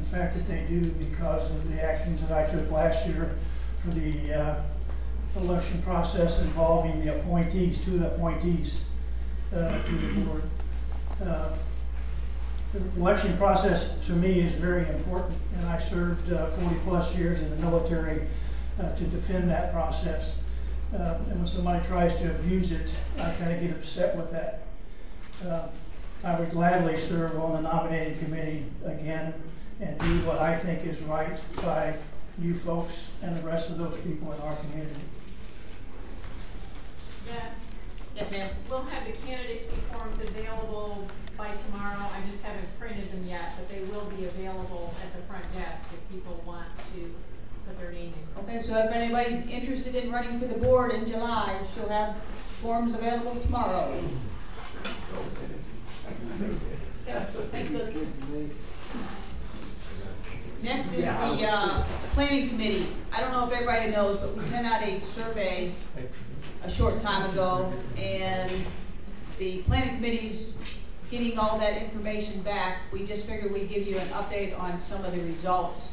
fact that they do, because of the actions that I took last year for the election process involving the appointees, two appointees to the board. The election process to me is very important, and I served 40 plus years in the military to defend that process. And when somebody tries to abuse it, I kind of get upset with that. I would gladly serve on the nominating committee again and do what I think is right by you folks and the rest of those people in our community. Yeah. Yes, ma'am. We'll have the candidacy forms available by tomorrow. I just haven't printed them yet, but they will be available at the front desk if people want to put their name in. Okay, so if anybody's interested in running for the board in July, she'll have forms available tomorrow. Yeah, thank you. Next is the planning committee. I don't know if everybody knows, but we sent out a survey a short time ago, and the planning committee's getting all that information back. We just figured we'd give you an update on some of the results,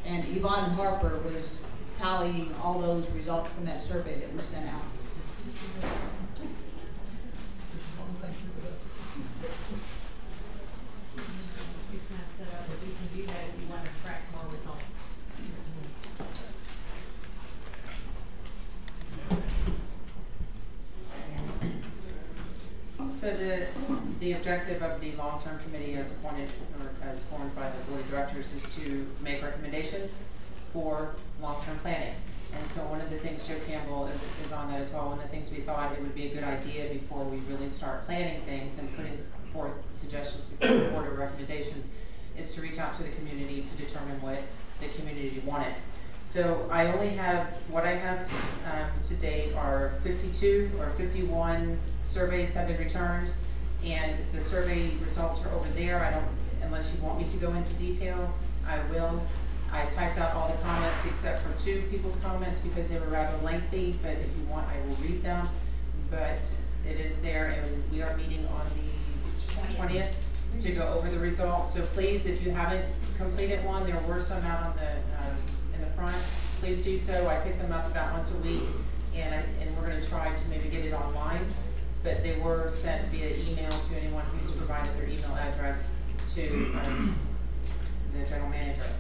and Yvonne Harper was tallying all those results from that survey that we sent out. So the objective of the long-term committee as appointed or as formed by the board of directors is to make recommendations for long-term planning. And so one of the things Joe Campbell is on that as well. One of the things we thought it would be a good idea before we really start planning things and putting forth suggestions before the board of recommendations is to reach out to the community to determine what the community wanted. So I only have, what I have to date are 52 or 51 surveys have been returned, and the survey results are over there. I don't, unless you want me to go into detail, I will. I typed out all the comments except for 2 people's comments because they were rather lengthy, but if you want, I will read them. But it is there, and we are meeting on the 20th to go over the results. So please, if you haven't completed one, there were some out on the in the front, please do so. I pick them up about once a week, and we're going to try to maybe get it online. But they were sent via email to anyone who's provided their email address to the general manager.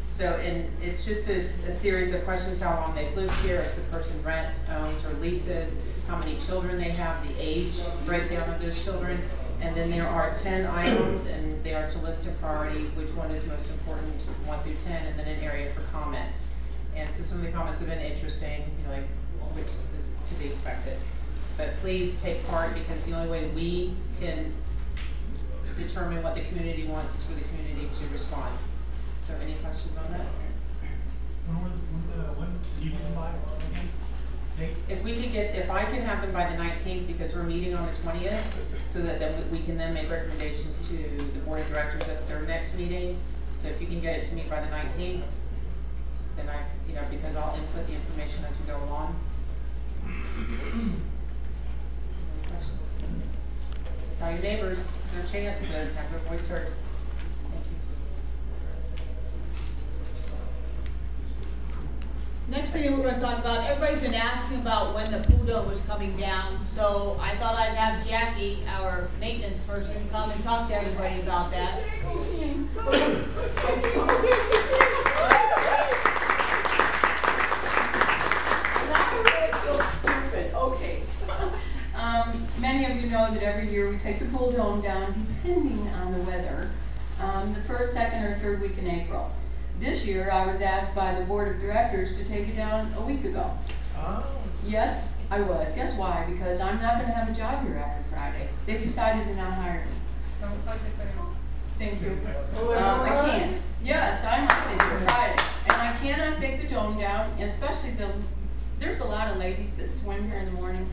So, and it's just a series of questions: how long they've lived here, if the person rents, owns, or leases, how many children they have, the age breakdown of those children, and then there are 10 items, and they are to list a priority, which one is most important, 1 through 10, and then an area for comments. And so some of the comments have been interesting, you know, like, which is to be expected. But please take part, because the only way we can determine what the community wants is for the community to respond. So any questions on that? When do you buy again? If we could get, if I can have them by the 19th, because we're meeting on the 20th, so that then we can then make recommendations to the board of directors at their next meeting. So if you can get it to me by the 19th, then I, you know, because I'll input the information as we go along. Any questions? So tell your neighbors their chance to have their voice heard. Thank you. Next thing we're going to talk about, everybody's been asking about when the PUDA was coming down, so I thought I'd have Jackie, our maintenance person, come and talk to everybody about that. Okay. Many of you know that every year we take the pool dome down, depending on the weather, the first, second, or third week in April. This year, I was asked by the board of directors to take it down a week ago. Oh. Yes, I was. Guess why? Because I'm not going to have a job here after Friday. They've decided to not hire me. Thank you. I can't. Yes, I'm ready for Friday. And I cannot take the dome down, especially there's a lot of ladies that swim here in the morning.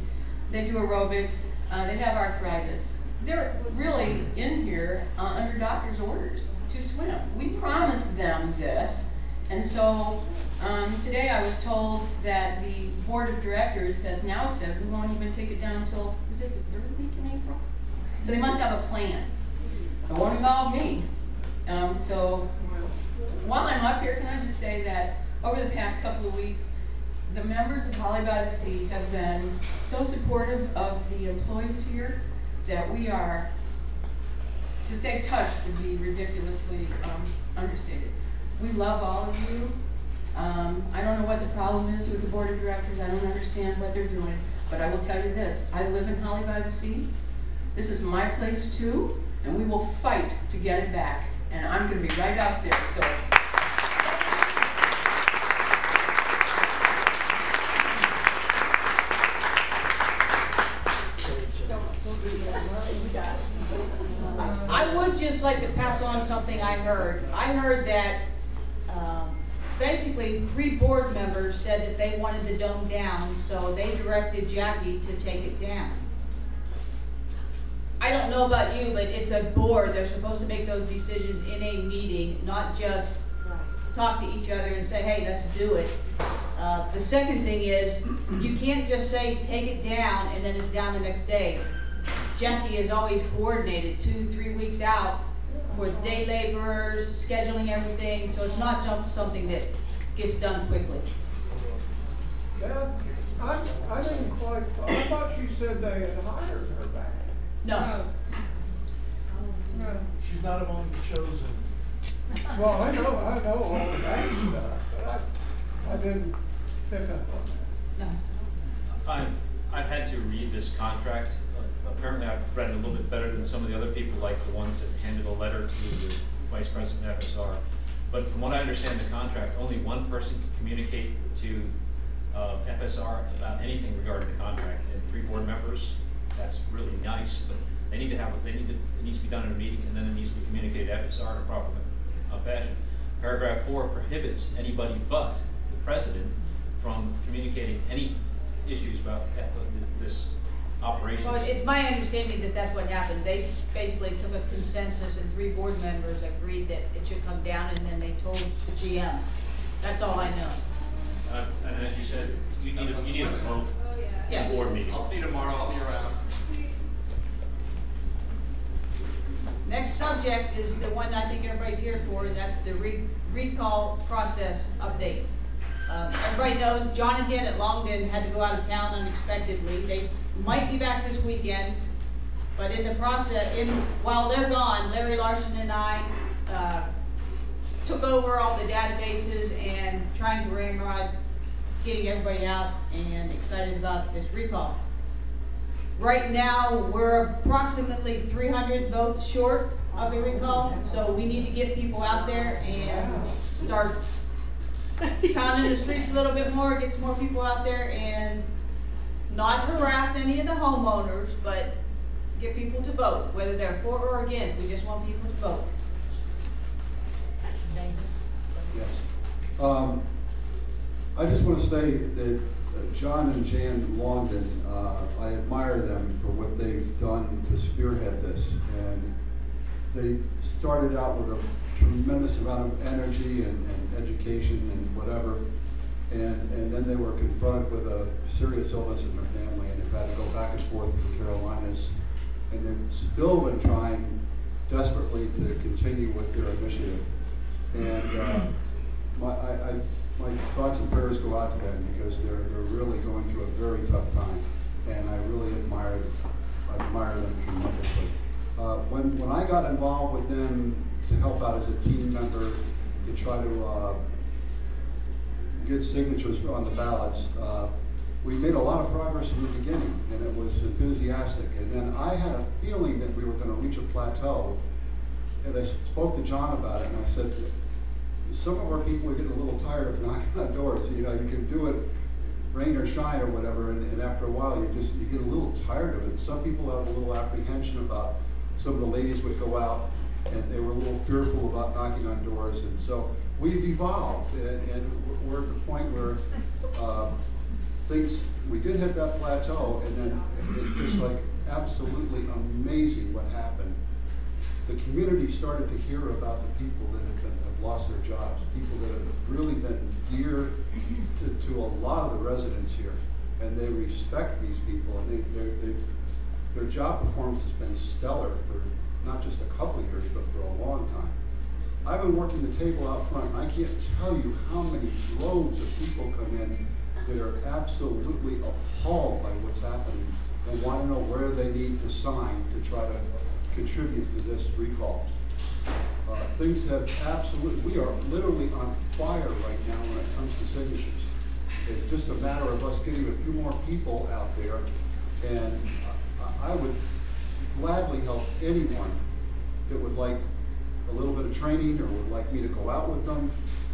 They do aerobics. They have arthritis. They're really in here under doctor's orders to swim. We promised them this, and so today I was told that the board of directors has now said we won't even take it down until, is it the 3rd week in April? So they must have a plan. It won't involve me. So while I'm up here, can I just say that over the past couple of weeks, the members of Holly by the Sea have been so supportive of the employees here that we are, to say touched would be ridiculously understated. We love all of you. I don't know what the problem is with the board of directors. I don't understand what they're doing, but I will tell you this. I live in Holly by the Sea. This is my place too, and we will fight to get it back. And I'm going to be right out there. So. I would just like to pass on something I heard. I heard that basically 3 board members said that they wanted the dome down, so they directed Jackie to take it down. I don't know about you, but it's a board. They're supposed to make those decisions in a meeting, not just talk to each other and say, hey, let's do it. The second thing is, you can't just say take it down and then it's down the next day. Jackie has always coordinated 2-3 weeks out for day laborers, scheduling everything, so it's not just something that gets done quickly. Yeah, I didn't quite, I thought you said they had hired her back. No. No. She's not among the chosen. Well, I know all of that stuff, but I didn't pick up on that. No. I've had to read this contract. Apparently I've read it a little bit better than some of the other people, like the ones that handed a letter to the Vice President of FSR. But from what I understand the contract, only one person can communicate to FSR about anything regarding the contract, and 3 board members. That's really nice, but they need to have, it needs to be done in a meeting, and then it needs to be communicated to FSR in a proper fashion. Paragraph 4 prohibits anybody but the president from communicating any issues about this operation. Well, it's my understanding that that's what happened. They basically took a consensus and 3 board members agreed that it should come down, and then they told the GM. That's all I know. And as you said, you need a vote Yes. in board meeting. I'll see you tomorrow, I'll be around. Next subject is the one I think everybody's here for, and that's the recall process update. Everybody knows John and Janet Longden had to go out of town unexpectedly. They might be back this weekend, but in the process, while they're gone, Larry Larson and I took over all the databases and trying to ramrod getting everybody out and excited about this recall. Right now, we're approximately 300 votes short of the recall, so we need to get people out there and start pounding the streets a little bit more, get some more people out there and not harass any of the homeowners, but get people to vote, whether they're for or against. We just want people to vote. Yes. I just want to say that John and Jan Longden, I admire them for what they've done to spearhead this. And they started out with a tremendous amount of energy and education and whatever. And then they were confronted with a serious illness in their family, and they've had to go back and forth to the Carolinas. And they've still been trying desperately to continue with their initiative. And my thoughts and prayers go out to them, because they're really going through a very tough time, and I really admire them tremendously. When I got involved with them to help out as a team member to try to get signatures on the ballots, we made a lot of progress in the beginning, and it was enthusiastic. And then I had a feeling that we were going to reach a plateau, and I spoke to John about it, and I said, some of our people are getting a little tired of knocking on doors. You know, you can do it rain or shine or whatever, and after a while you get a little tired of it. Some people have a little apprehension about, some of the ladies would go out and they were a little fearful about knocking on doors, and so we've evolved, and we're at the point where we did hit that plateau, and then it's just like absolutely amazing what happened. The community started to hear about the people that have lost their jobs, people that have really been dear to a lot of the residents here, and they respect these people, and their job performance has been stellar for not just a couple of years, but for a long time. I've been working the table out front, and I can't tell you how many loads of people come in that are absolutely appalled by what's happening and want to know where they need to sign to try to contribute to this recall. Things have we are literally on fire right now when it comes to signatures. It's just a matter of us getting a few more people out there, and I would gladly help anyone that would like a little bit of training or would like me to go out with them.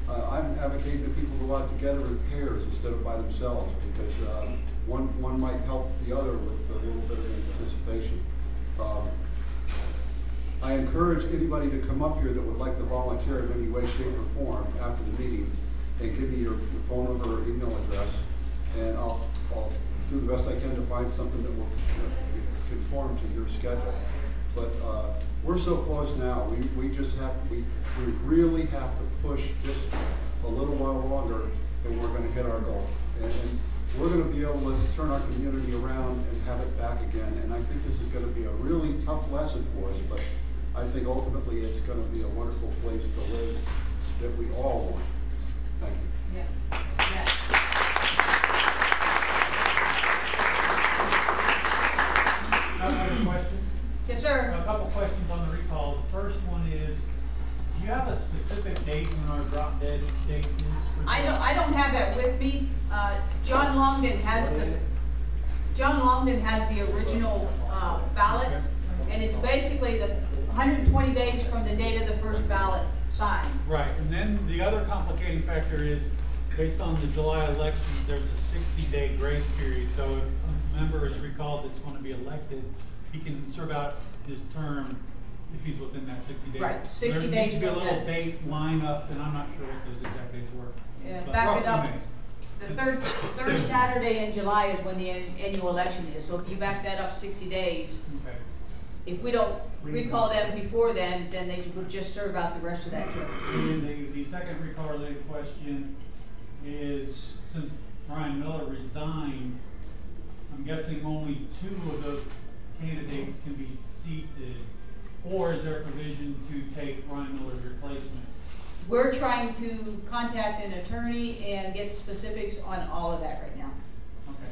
I'm advocating that people go out together in pairs instead of by themselves, because one might help the other with a little bit of anticipation. I encourage anybody to come up here that would like to volunteer in any way, shape, or form after the meeting and give me your phone number or email address, and I'll do the best I can to find something that will conform to your schedule. But we're so close now. We just have we really have to push just a little while longer, and we're going to hit our goal. And we're going to be able to turn our community around and have it back again. And I think this is going to be a really tough lesson for us, but I think ultimately it's going to be a wonderful place to live that we all want. Thank you. Yes. Yes. I have a question. Yes, sir. A couple questions on the recall. The first one is, do you have a specific date when our drop dead date is? For I don't have that with me. John Longden has the original ballots, and it's basically the 120 days from the date of the first ballot signed. Right, and then the other complicating factor is, based on the July elections, there's a 60-day grace period. So if a member is recalled that's going to be elected, he can serve out his term if he's within that 60 days. Right, 60 there days needs to be a from little that. date line up, and I'm not sure what those exact days were. Yeah, But back it up. roughly The third Saturday in July is when the annual election is. So if you back that up 60 days, okay. if we don't recall them before then they would just serve out the rest of that term. And then the second recall related question is, since Ryan Miller resigned, I'm guessing only 2 of those candidates can be seated, or is there a provision to take Ryan Miller's replacement? We're trying to contact an attorney and get specifics on all of that right now. Okay.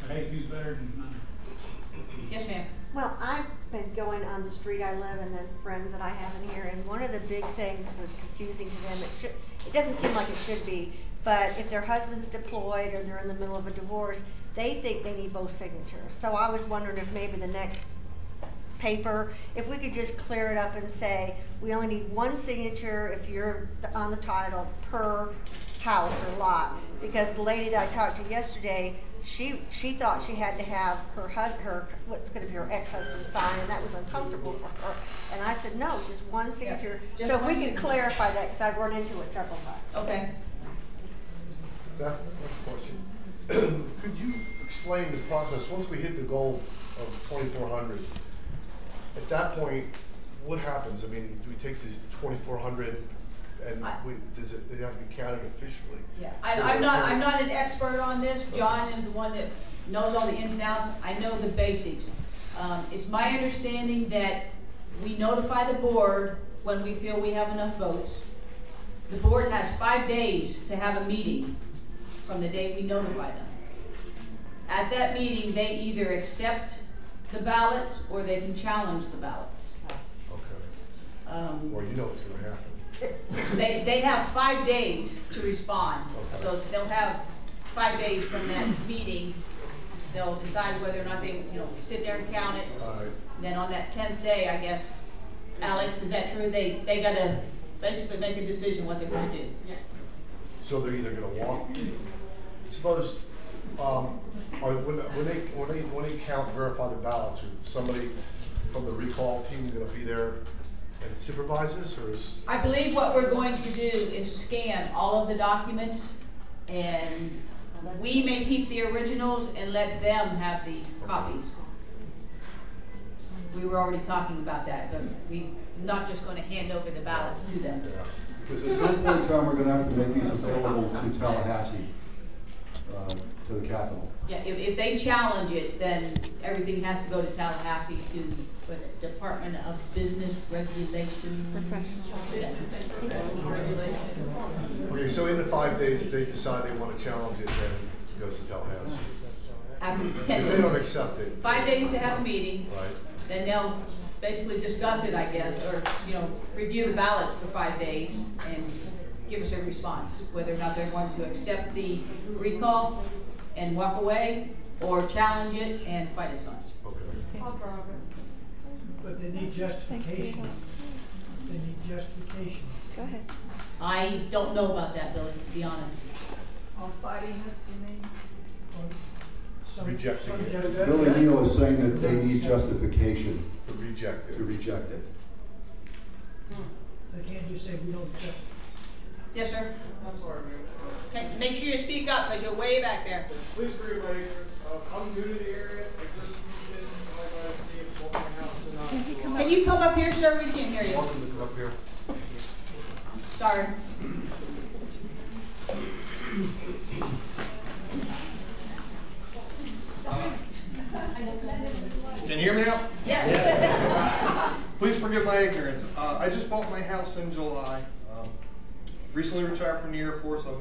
But hey, who's better than none? Yes, ma'am. Well, I've been going on the street I live and then friends that I have in here, and one of the big things that's confusing to them, it doesn't seem like it should be, but if their husband's deployed or they're in the middle of a divorce, they think they need both signatures. So I was wondering if maybe the next paper, if we could just clear it up and say, we only need one signature if you're on the title per house or lot. Because the lady that I talked to yesterday, she thought she had to have her what's going to be her ex-husband sign, and that was uncomfortable for her. And I said, no, just one signature. Yeah, so if we one could signature. clarify that, because I've run into it several times. Okay. Beth, one question. Could you explain the process, once we hit the goal of 2,400, at that point, what happens? I mean, do we take these 2,400 and does it, they have to be counted officially? Yeah, I'm not an expert on this. John is the one that knows all the ins and outs. I know the basics. It's my understanding that we notify the board when we feel we have enough votes. The board has 5 days to have a meeting from the day we notify them. At that meeting, they either accept the ballots or they can challenge the ballots. Okay. Or you know what's going to happen. They have 5 days to respond. Okay. So they'll have 5 days from that meeting. They'll decide whether or not they, sit there and count it. All right. Then on that 10th day, I guess, Alex, is that true? They gotta basically make a decision what they're gonna do. Yeah. So they're either going to walk. Suppose, when they count and verify the ballots, is somebody from the recall team going to be there and supervise this, or is? I believe what we're going to do is scan all of the documents, and we may keep the originals and let them have the copies. We were already talking about that, but we're not just going to hand over the ballots to them. Yeah. Because at some point in time, we're going to have to make these available to Tallahassee to the Capitol. Yeah, if they challenge it, then everything has to go to Tallahassee to, Department of Business Regulation. Okay, so in the 5 days, if they decide they want to challenge it, then it goes to Tallahassee. After If 10 they don't accept it, 5 days to have a meeting, right? then they'll basically discuss it, I guess, or, review the ballots for 5 days and give us a response, whether or not they're going to accept the recall and walk away, or challenge it and fight us on it. Okay. I'll drop it. But they need justification. They need justification. Go ahead. I don't know about that, Billy, to be honest. On fighting us, you mean? Rejecting it. Billy Neal is saying that they need justification To reject it. to reject it. They can't just say we don't accept it. Yes, sir? I'm sorry, ma'am. Okay, make sure you speak up, because you're way back there. Please agree, like, I'm new to the area, I just moved in, like I see, bought my house tonight. Can you come up here, sir? We can't hear you. Welcome to come up here. Sorry. Can you hear me now? Yes. Please forgive my ignorance. I just bought my house in July. Recently retired from the Air Force. I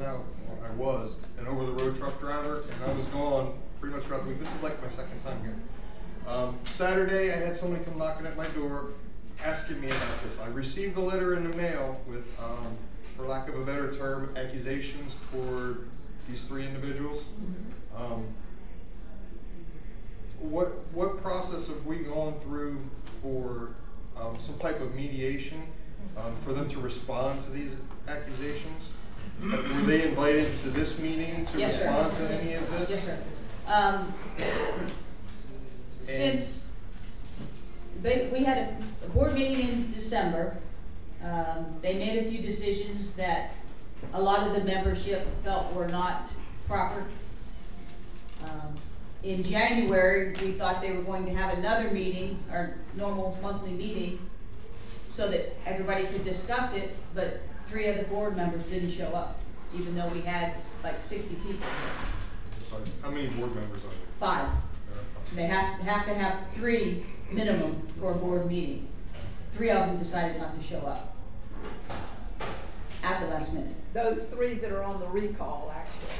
was an over-the-road truck driver, and I was gone pretty much throughout the week. This is like my second time here. Saturday, I had somebody come knocking at my door, asking me about this. I received a letter in the mail with, for lack of a better term, accusations toward these 3 individuals. What process have we gone through for some type of mediation for them to respond to these accusations? Were they invited to this meeting to Yes, sir. respond to any of this? Yes, sir. Since we had a board meeting in December, they made a few decisions that a lot of the membership felt were not proper. In January, we thought they were going to have another meeting, our normal monthly meeting, so that everybody could discuss it, but 3 of the board members didn't show up, even though we had like 60 people here. Sorry, how many board members are there? 5. They have to have 3 minimum for a board meeting. 3 of them decided not to show up at the last minute. Those 3 that are on the recall, actually.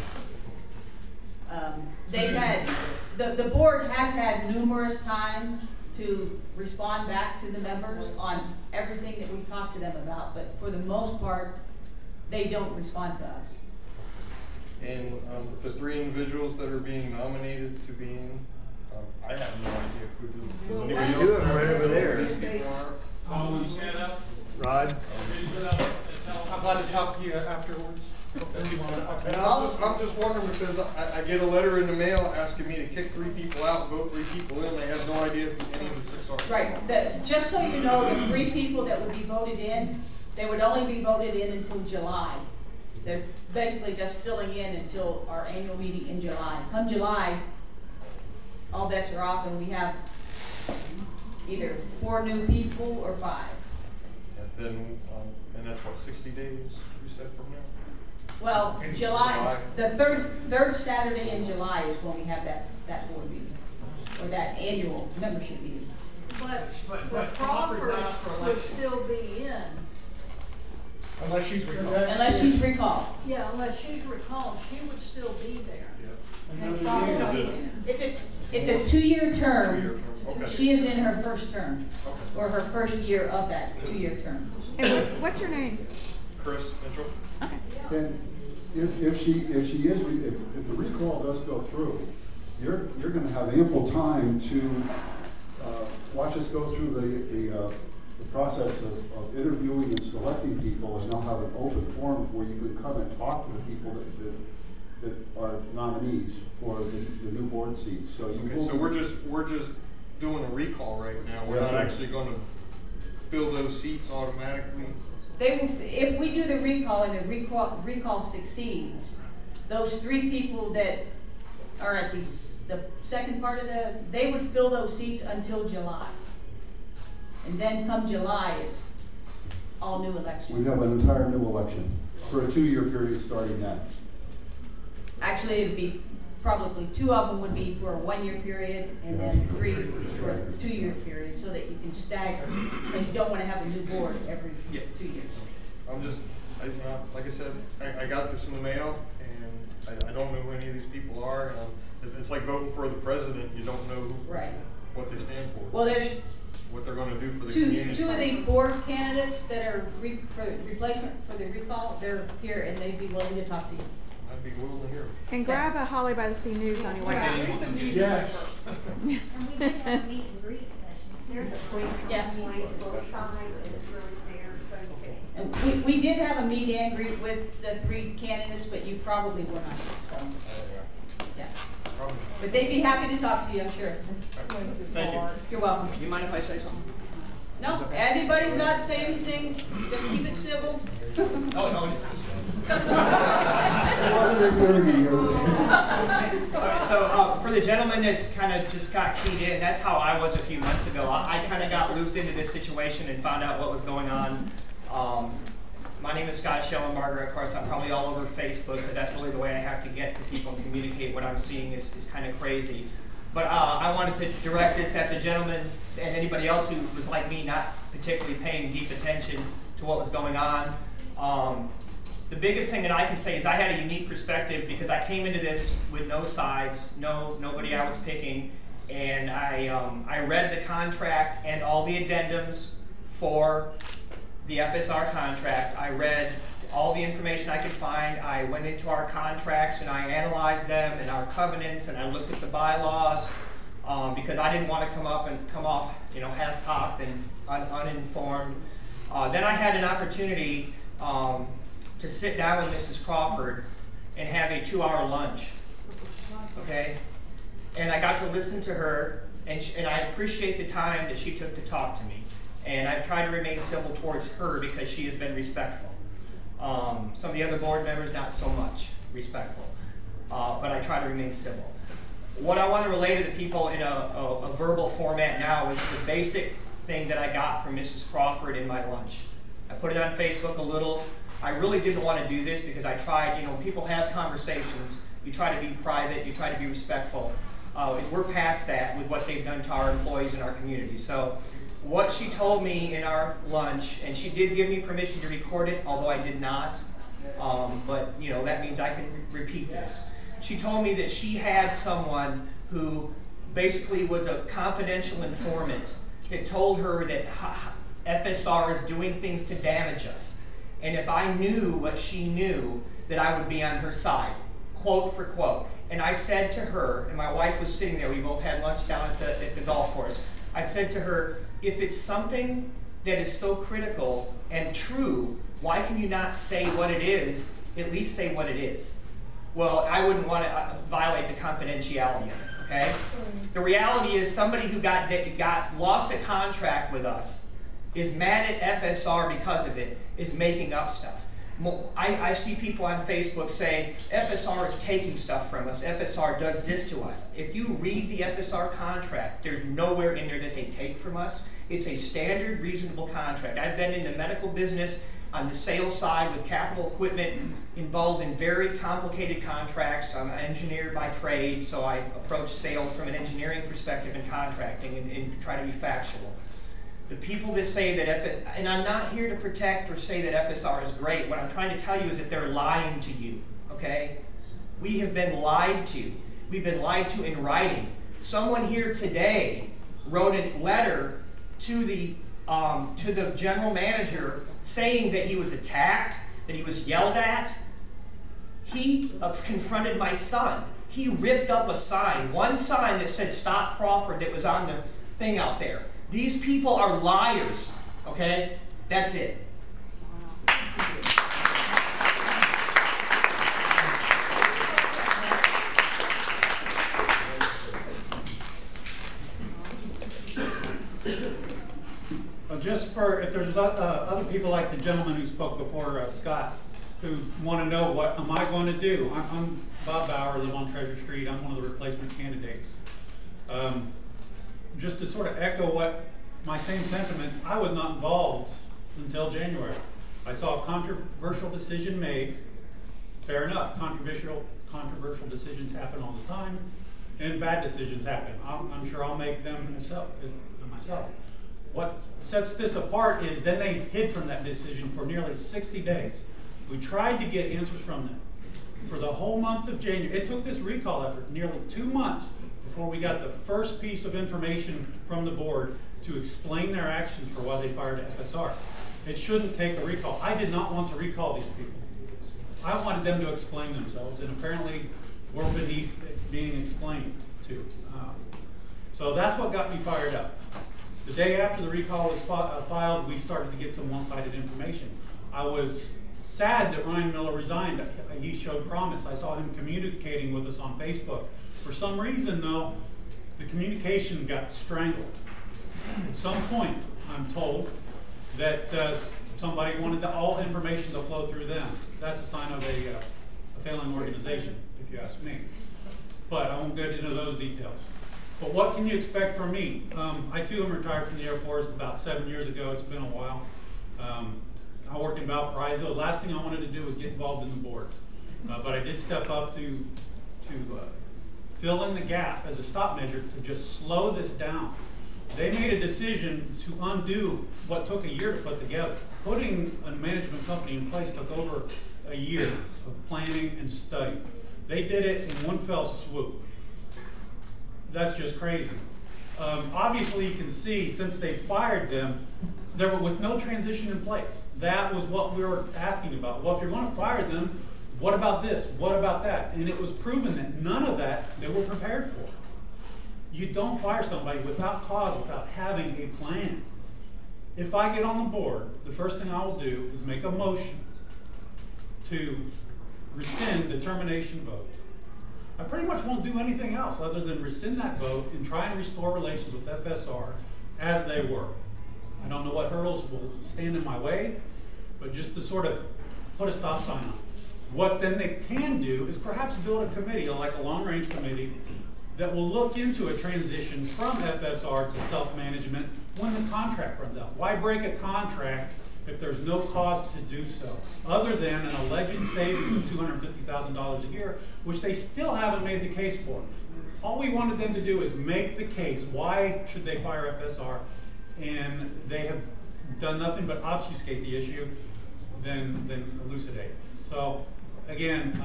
They've had, the board has had numerous times to respond back to the members on everything that we talked to them about, but for the most part, they don't respond to us. And the 3 individuals that are being nominated to be in, I have no idea who this is. Anybody else? do it right over there. Oh, you stand up? Rod? I'm glad to talk to you afterwards. And I'm just wondering because I get a letter in the mail asking me to kick 3 people out, vote 3 people in. I have no idea who any of the 6 are. Right, just so you know, the 3 people that would be voted in, they would only be voted in until July. They're basically just filling in until our annual meeting in July. Come July, all bets are off and we have either 4 new people or 5. And then, and that's what, 60 days you said from now? Well, July, the third Saturday in July is when we have that board meeting, or that annual membership meeting. But the Crawford would still be in. Unless she's recalled. Unless she's recalled. Yeah, unless she's recalled, she would still be there. Yeah. And probably, It's a 2-year term. 2-year term, okay. She is in her first term, Okay. or her first year of that 2-year term. And what's your name? Chris Mitchell? And if the recall does go through, you're gonna have ample time to, watch us go through the process of interviewing and selecting people, and now have an open forum where you can come and talk to the people that are nominees for the new board seats. So you Okay, so we're just doing a recall right now. We're not actually gonna fill those seats automatically. If we do the recall and the recall succeeds, those 3 people that are at the second part of they would fill those seats until July. And then come July, it's all new election. We have an entire new election for a 2-year period starting then. Actually, it'd be probably 2 of them would be for a 1-year period, and then 3 for a 2-year period, so that you can stagger, because you don't want to have a new board every 2 years. I'm just, like I said, I got this in the mail, and I don't know who any of these people are. It's like voting for the president. You don't know Right. what they stand for. Well, there's what they're going to do for the two community. of the board candidates that are for replacement for the recall. They're here, and they'd be willing to talk to you. I'd be willing to hear them. And grab a Holly by the Sea News on your way Yes. And we did have meet and greet sessions. There's a point Yes. point, both sides, and it's really fair, so you can. And we did have a meet and greet with the 3 candidates, but you probably were not. So, yeah. Probably. But they'd be happy to talk to you, I'm sure. Thank you. You're welcome. Do you mind if I say something? No, anybody's not saying anything, just keep it civil. Oh, no. Okay, so for the gentleman that kind of just got keyed in, that's how I was a few months ago. I kind of got looped into this situation and found out what was going on. My name is Scott Schellenbarger. Of course, I'm probably all over Facebook, but that's really the way I have to get to people and communicate what I'm seeing is kind of crazy. But I wanted to direct this at the gentleman and anybody else who was like me, not particularly paying deep attention to what was going on. The biggest thing that I can say is I had a unique perspective because I came into this with no sides, nobody I was picking, and I read the contract and all the addendums for the FSR contract. I read all the information I could find. I went into our contracts and I analyzed them and our covenants, and I looked at the bylaws because I didn't want to come off, you know, half-cocked and uninformed. Then I had an opportunity to sit down with Mrs. Crawford and have a 2-hour lunch, okay? And I got to listen to her, and I appreciate the time that she took to talk to me. And I've tried to remain civil towards her because she has been respectful. Some of the other board members, not so much respectful, but I try to remain civil. What I want to relay to the people in a verbal format now is the basic thing that I got from Mrs. Crawford in my lunch. I put it on Facebook a little. I really didn't want to do this because I tried, you know, when people have conversations, you try to be private, you try to be respectful. We're past that with what they've done to our employees in our community. So what she told me in our lunch, and she did give me permission to record it, although I did not, but you know, that means I can repeat this. She told me that she had someone who basically was a confidential informant that told her that FSR is doing things to damage us. And if I knew what she knew, that I would be on her side, quote for quote. And I said to her, and my wife was sitting there, we both had lunch down at the golf course. I said to her, if it's something that is so critical and true, why can you not say what it is, at least say what it is? Well, I wouldn't want to violate the confidentiality of it, okay? The reality is somebody who lost a contract with us is mad at FSR because of it, is making up stuff. I see people on Facebook saying, FSR is taking stuff from us, FSR does this to us. If you read the FSR contract, there's nowhere in there that they take from us. It's a standard, reasonable contract. I've been in the medical business on the sales side with capital equipment, involved in very complicated contracts. I'm an engineer by trade, so I approach sales from an engineering perspective in contracting and try to be factual. The people that say that, and I'm not here to protect or say that FSR is great. What I'm trying to tell you is that they're lying to you, okay? We have been lied to. We've been lied to in writing. Someone here today wrote a letter to the general manager saying that he was attacked, that he was yelled at. He confronted my son. He ripped up a sign, one sign that said "Stop Crawford" that was on the thing out there. These people are liars, okay? That's it. Just for, if there's other people like the gentleman who spoke before Scott, who want to know what am I going to do. I'm Bob Bauer, live on Treasure Street. I'm one of the replacement candidates. Just to sort of echo what my same sentiments, I was not involved until January. I saw a controversial decision made. Fair enough, controversial controversial decisions happen all the time, and bad decisions happen. I'm sure I'll make them myself. What sets this apart is then they hid from that decision for nearly 60 days. We tried to get answers from them for the whole month of January. It took this recall effort nearly 2 months before we got the first piece of information from the board to explain their actions for why they fired FSR. It shouldn't take a recall. I did not want to recall these people. I wanted them to explain themselves, and apparently we're beneath being explained to. So that's what got me fired up. The day after the recall was filed, we started to get some one-sided information. I was sad that Ryan Miller resigned. He showed promise. I saw him communicating with us on Facebook. For some reason, though, the communication got strangled. At some point, I'm told that somebody wanted all information to flow through them. That's a sign of a failing organization, if you ask me. But I won't get into those details. But what can you expect from me? I too am retired from the Air Force about 7 years ago. It's been a while. I worked in Valparaiso. The last thing I wanted to do was get involved in the board. But I did step up to fill in the gap as a stop measure to just slow this down. They made a decision to undo what took a year to put together. Putting a management company in place took over a year of planning and study. They did it in one fell swoop. That's just crazy. Obviously, you can see since they fired them, they were with no transition in place. That was what we were asking about. Well, if you're going to fire them, what about this? What about that? And it was proven that none of that they were prepared for. You don't fire somebody without cause, without having a plan. If I get on the board, the first thing I will do is make a motion to rescind the termination vote. I pretty much won't do anything else other than rescind that vote and try and restore relations with FSR as they were. I don't know what hurdles will stand in my way, but just to sort of put a stop sign on. What then they can do is perhaps build a committee, like a long-range committee, that will look into a transition from FSR to self-management when the contract runs out. Why break a contract if there's no cause to do so, other than an alleged savings of $250,000 a year, which they still haven't made the case for. All we wanted them to do is make the case. Why should they fire FSR? And they have done nothing but obfuscate the issue than elucidate. So again,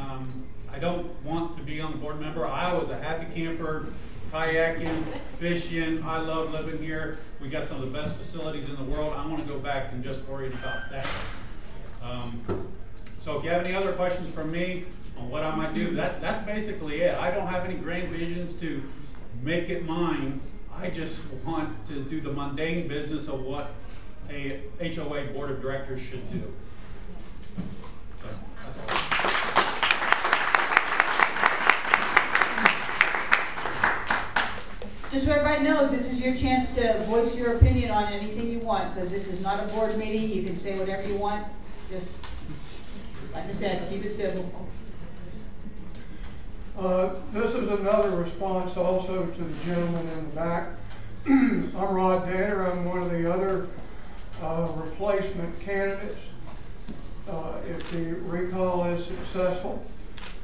I don't want to be on the board member. I was a happy camper, kayaking, fishing. I love living here. We got some of the best facilities in the world. I want to go back and just worry about that. So if you have any other questions from me on what I might do, that's basically it. I don't have any grand visions to make it mine. I just want to do the mundane business of what a HOA board of directors should do. So, that's all. Just so everybody knows, this is your chance to voice your opinion on anything you want, because this is not a board meeting. You can say whatever you want. Just, like I said, keep it civil. This is another response also to the gentleman in the back. I'm Rod Danner. I'm one of the other replacement candidates if the recall is successful.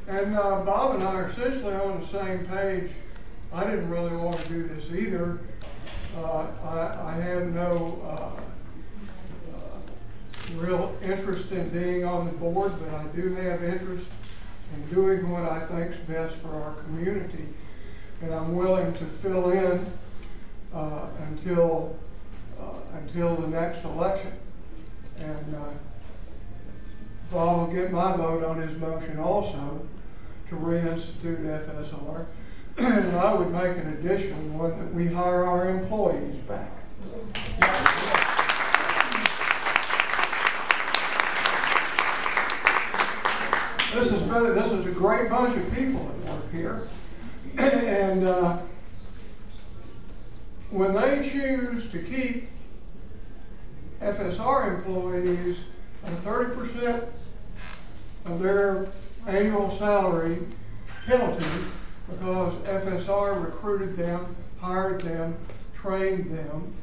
And Bob and I are essentially on the same page. I didn't really want to do this either. I have no real interest in being on the board, but I do have interest in doing what I think is best for our community. And I'm willing to fill in until the next election. And Bob will get my vote on his motion also to reinstitute FSR. And I would make an additional one that we hire our employees back. This is a great bunch of people that work here. And when they choose to keep FSR employees at 30% of their annual salary penalty, because FSR recruited them, hired them, trained them,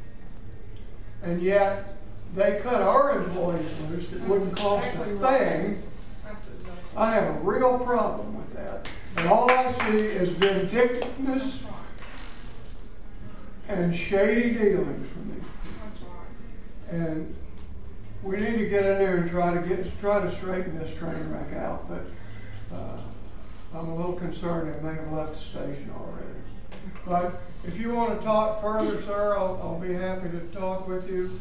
and yet they cut our employees loose that wouldn't cost a thing. I have a real problem with that. And all I see is vindictiveness and shady dealings from these people. And we need to get in there and try to straighten this train wreck out. But I'm a little concerned they may have left the station already. But if you want to talk further, sir, I'll be happy to talk with you.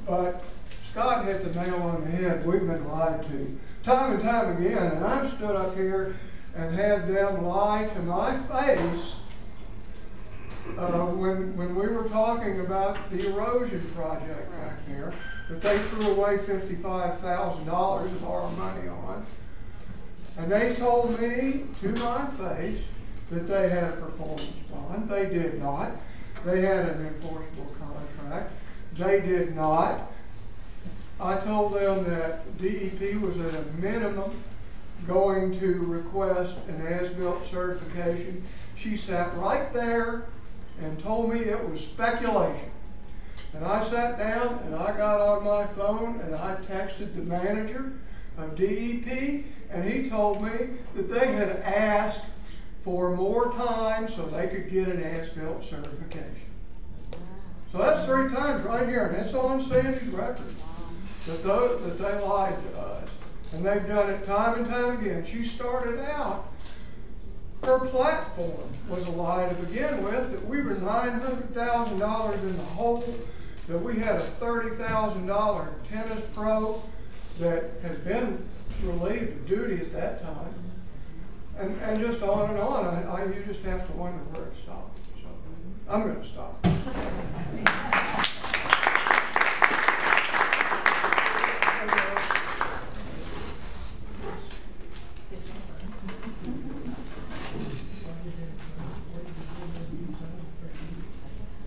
But Scott hit the nail on the head. We've been lied to time and time again. And I've stood up here and had them lie to my face when we were talking about the erosion project back there that they threw away $55,000 of our money on. And they told me to my face that they had a performance bond. They did not. They had an enforceable contract. They did not. I told them that DEP was at a minimum going to request an as-built certification. She sat right there and told me it was speculation. And I sat down and I got on my phone and I texted the manager of DEP, and he told me that they had asked for more time so they could get an as-built certification. So that's 3 times right here, and it's on Sandy's record that they lied to us. And they've done it time and time again. She started out, her platform was a lie to begin with, that we were $900,000 in the hole, that we had a $30,000 tennis pro that has been relieved of duty at that time. And just on and on. You just have to wonder where it stopped. So I'm going to stop.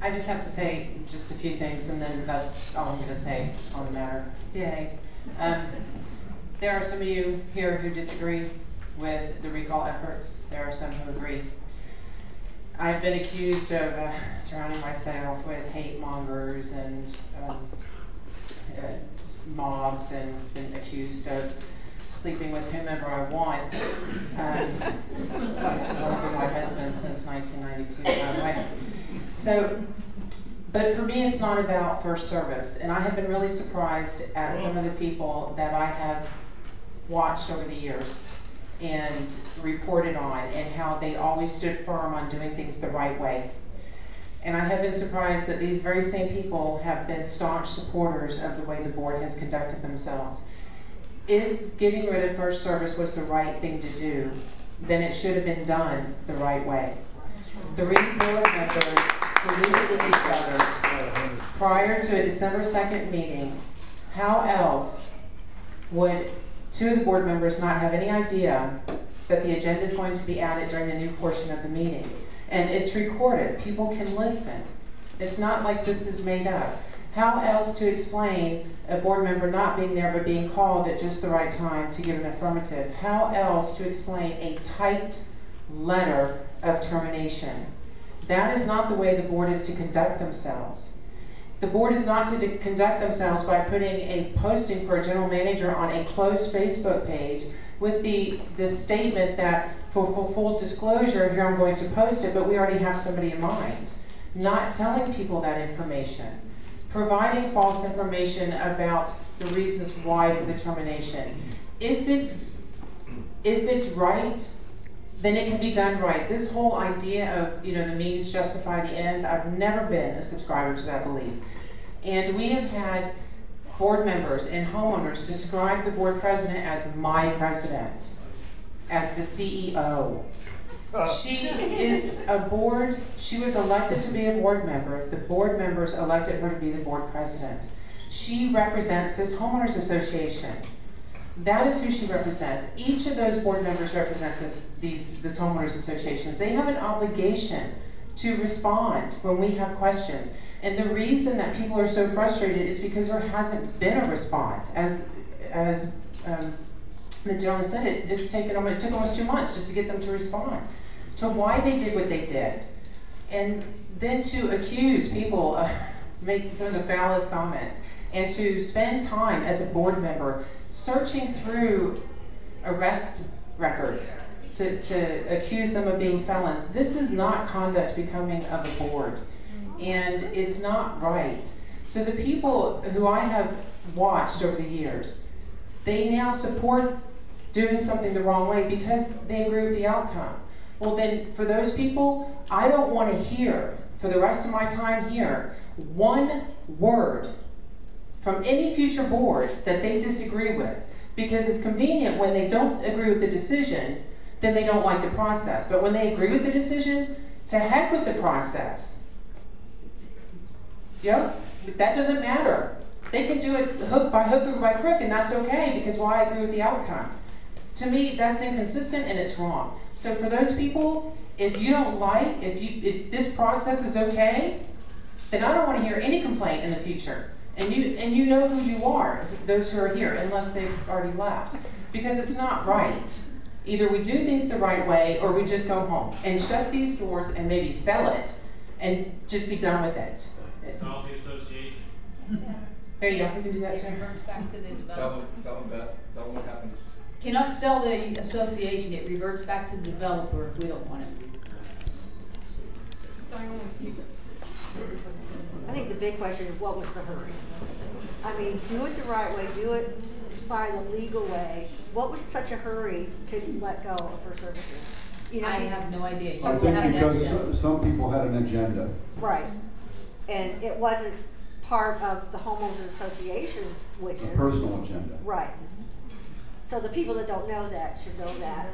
I just have to say just a few things, and then that's all I'm going to say on the matter. Yay. There are some of you here who disagree with the recall efforts. There are some who agree. I've been accused of surrounding myself with hate mongers and mobs, and been accused of sleeping with whomever I want, which has only been my husband since 1992, by the way. So, but for me, it's not about first service, and I have been really surprised at some of the people that I have watched over the years and reported on, and how they always stood firm on doing things the right way. And I have been surprised that these very same people have been staunch supporters of the way the board has conducted themselves. If getting rid of first service was the right thing to do, then it should have been done the right way. 3 board members colluded with each other prior to a December 2nd meeting. How else would 2 of the board members not have any idea that the agenda is going to be added during the new portion of the meeting? And it's recorded. People can listen. It's not like this is made up. How else to explain a board member not being there but being called at just the right time to give an affirmative? How else to explain a typed letter of termination? That is not the way the board is to conduct themselves. The board is not to conduct themselves by putting a posting for a general manager on a closed Facebook page with the statement that for full disclosure, here I'm going to post it, but we already have somebody in mind. Not telling people that information. Providing false information about the reasons why for the termination. If it's right, then it can be done right. This whole idea of, the means justify the ends, I've never been a subscriber to that belief. And we have had board members and homeowners describe the board president as my president, as the CEO. She is a board, she was elected to be a board member. The board members elected her to be the board president. She represents this homeowners association. That is who she represents. Each of those board members represent this homeowners associations. They have an obligation to respond when we have questions. And the reason that people are so frustrated is because there hasn't been a response. As the gentleman said, it took almost 2 months just to get them to respond to why they did what they did. And then to accuse people of making some of the foulest comments, and to spend time as a board member searching through arrest records, to accuse them of being felons. This is not conduct becoming of a board, and it's not right. So the people who I have watched over the years, they now support doing something the wrong way because they agree with the outcome. Well then, for those people, I don't want to hear, for the rest of my time here, one word from any future board that they disagree with, because it's convenient when they don't agree with the decision, then they don't like the process. But when they agree with the decision, to heck with the process. Yep, that doesn't matter. They can do it by hook or by crook, and that's okay, because I agree with the outcome. To me, that's inconsistent and it's wrong. So for those people, if you don't like, if this process is okay, then I don't want to hear any complaint in the future. And you know who you are, those who are here, unless they've already left. Because it's not right. Either we do things the right way, or we just go home and shut these doors and maybe sell it and just be done with it. Solve the association. There you go, we can do that too. It reverts back to the developer. Tell them, Beth, tell them what happens. Cannot sell the association, it reverts back to the developer if we don't want it. I think the big question is, what was the hurry? I mean, do it the right way, do it by the legal way. What was such a hurry to let go of her services? You know, I have no idea. You I have think an because agenda. some people had an agenda. right. And it wasn't part of the homeowners association's wishes. A personal agenda. Right. So the people that don't know that should know that.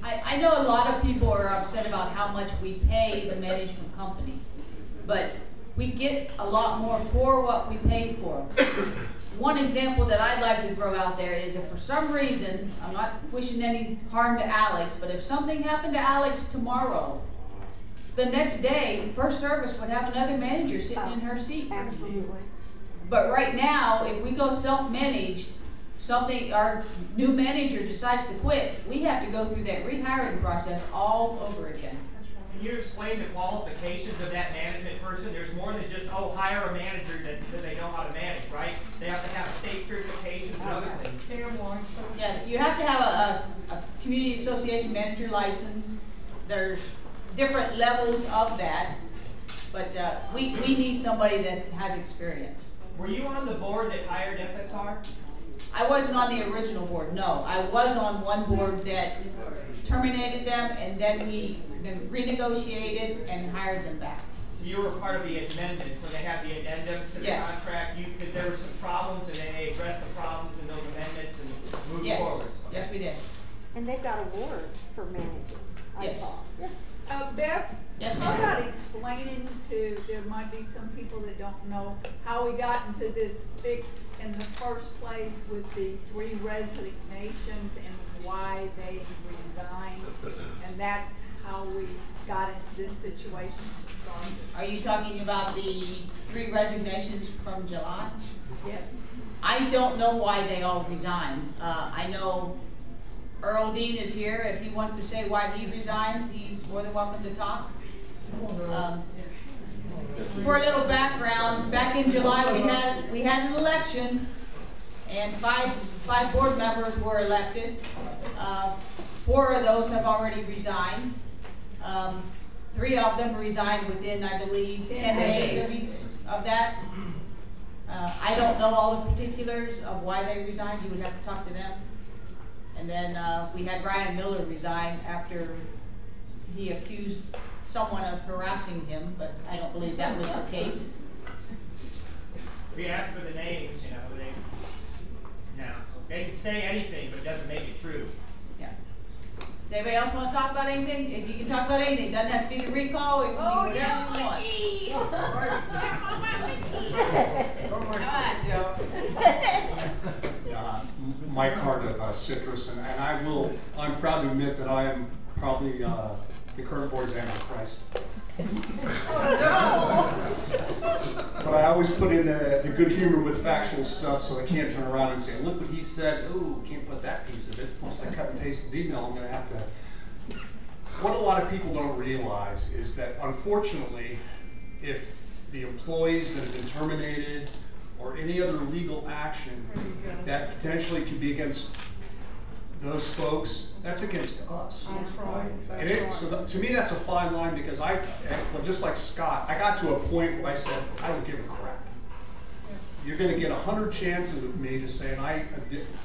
I know a lot of people are upset about how much we pay the management company, but we get a lot more for what we pay for. One example that I'd like to throw out there is if for some reason, I'm not wishing any harm to Alex, but if something happened to Alex tomorrow, the next day, First Service would have another manager sitting in her seat. Absolutely. But right now, if we go self-managed, our new manager decides to quit, we have to go through that rehiring process all over again. Can you explain the qualifications of that management person? There's more than just, oh, hire a manager that they know how to manage, right? They have to have state certifications and other things. Yeah, you have to have a community association manager license. There's different levels of that, but we need somebody that has experience. Were you on the board that hired FSR? I wasn't on the original board, no. I was on one board that terminated them, and then we renegotiated and hired them back. So you were part of the amendments, when they have the addendums to the Yes. contract, because there were some problems, and then they addressed the problems in those amendments and moved Yes. forward. Yes, we did. And they've got awards for managing, I Yes. saw. Yeah. Beth, Yes, how ma'am. about explaining to, there might be some people that don't know how we got into this fix in the first place with the 3 resignations and why they resigned, and that's how we got into this situation to start with. Are you talking about the 3 resignations from July? Yes. I don't know why they all resigned. I know Earl Dean is here. If he wants to say why he resigned, he's more than welcome to talk. For a little background, back in July we had an election, and five board members were elected. 4 of those have already resigned. 3 of them resigned within, I believe, 10 days of that. I don't know all the particulars of why they resigned. You would have to talk to them. And then we had Brian Miller resign after he accused someone of harassing him, but I don't believe that was the case. We asked for the names, you know, they can say anything, but it doesn't make it true. Yeah. Does anybody else want to talk about anything? If you can talk about anything, it doesn't have to be the recall, it can be whatever you want. Mike Hart of Citrus, and I'm proud to admit that I am probably the current board's Antichrist. But I always put in the good humor with factual stuff, so I can't turn around and say, look what he said, ooh, can't put that piece of it. Once I cut and paste his email, I'm going to have to. What a lot of people don't realize is that, unfortunately, if the employees that have been terminated or any other legal action that potentially could be against those folks, that's against us. That's right. And to me, that's a fine line, because well, just like Scott, I got to a point where I said, I don't give a crap. You're going to get 100 chances with me to say, and I